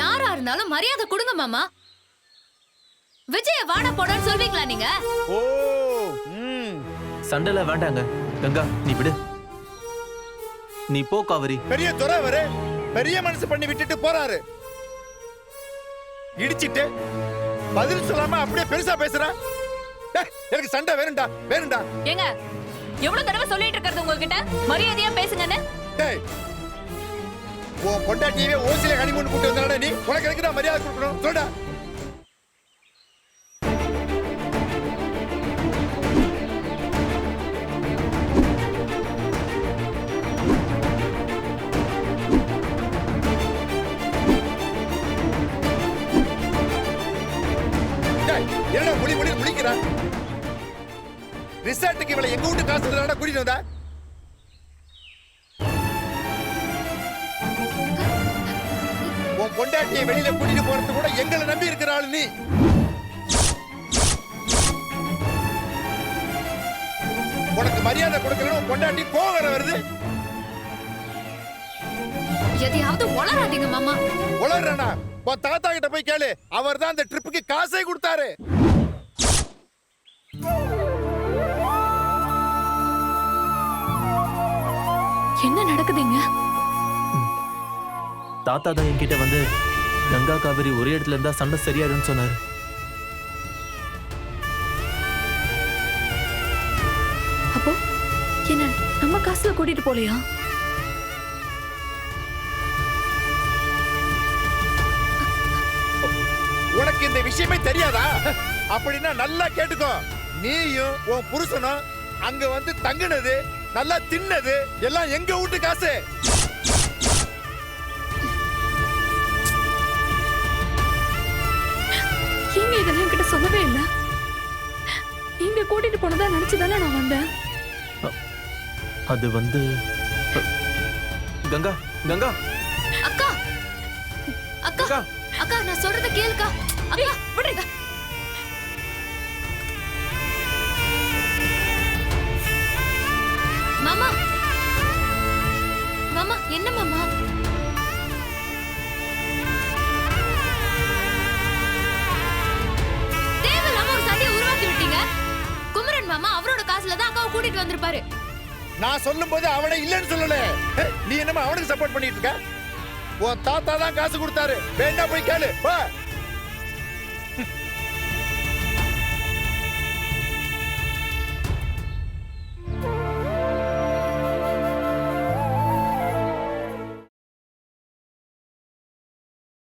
யாரா இருந்தாலும் மரியாதை கொடுங்க மாமா. விஜய வாட போடன்னு சொல்வீங்களா நீங்க? ஓ சண்டைல வேண்டாங்க. கங்கா நீ விடு. நீ போ காவிரி. பெரிய துறை வரு பெரிய மனசு பண்ணி விட்டுட்டு போறாரு. இடிச்சிட்டு பதில் சொல்லாம அப்படியே பெருசா பேசுற. எனக்கு சண்டை வேணும்டா வேணும்டா. ஏங்க எவ்வளவு தடவை சொல்லிட்டு இருக்கிறது உங்ககிட்ட மரியாதையா பேசுங்கன்னு? டேய் உன் பொண்டாட்டியவே ஓசில ஹனிமூன் கூட்டி வந்தாடா நீ. உனக்கு எனக்கு நான் மரியாதை கொடுக்கணும் சொல்டா. என்ன முடி முடி முடிக்கிறா? ரிசார்ட்டுக்கு இவளை எங்க வீட்டு காசு இருந்தா கூட்டிட்டு வந்தா? உன் பொண்டாட்டியை வெளியில கூட்டிட்டு போறது கூட எங்களை நம்பி இருக்கிற ஆளு நீ. உனக்கு மரியாதை கொடுக்கணும் பொண்டாட்டி கோவர வருது. எதையாவது உளறாதீங்க மாமா. உளறனா உன் தாத்தா கிட்ட போய் கேளு. அவர் தான் அந்த ட்ரிப்புக்கு காசே கொடுத்தாரு. என்ன நடக்குதுங்க? தாத்தா தான் என்கிட்ட வந்து கங்கா காவிரி ஒரே இடத்துல இருந்தா சண்டை சரியாயிடும்னு சொன்னாரு. அப்போ என்ன நம்ம காசுல கூட்டிட்டு போலையா? உனக்கு இந்த விஷயமே தெரியாதா? அப்படின்னா நல்லா கேட்டுக்கோ. நீயும் உன் புருஷனும் அங்க வந்து தங்குனது நல்லா தின்னது எல்லாம் எங்க வீட்டு காசு. நீங்க இதெல்லாம் என்கிட்ட சொல்லவே இல்ல. நீங்க கூட்டிட்டு போனதா நினைச்சுதானே நான் வந்தேன். அது வந்து கங்கா கங்கா அக்கா அக்கா அக்கா நான் சொல்றத கேளுக்கா. அக்கா விடுங்க. மாமா மாமா என்ன மாமா? தேவையில்லாம ஒரு சண்டையை உருவாக்கி விட்டீங்க. குமரன் மாமா அவரோட காசுல தான் அக்காவை கூட்டிட்டு வந்திருப்பாரு. நான் சொல்லும் போது அவனை இல்லன்னு சொல்லல. நீ என்னமா அவனுக்கு சப்போர்ட் பண்ணிட்டு இருக்க? உன் தாத்தா தான் காசு கொடுத்தாரு. வேண்டாம் போய் கேளு.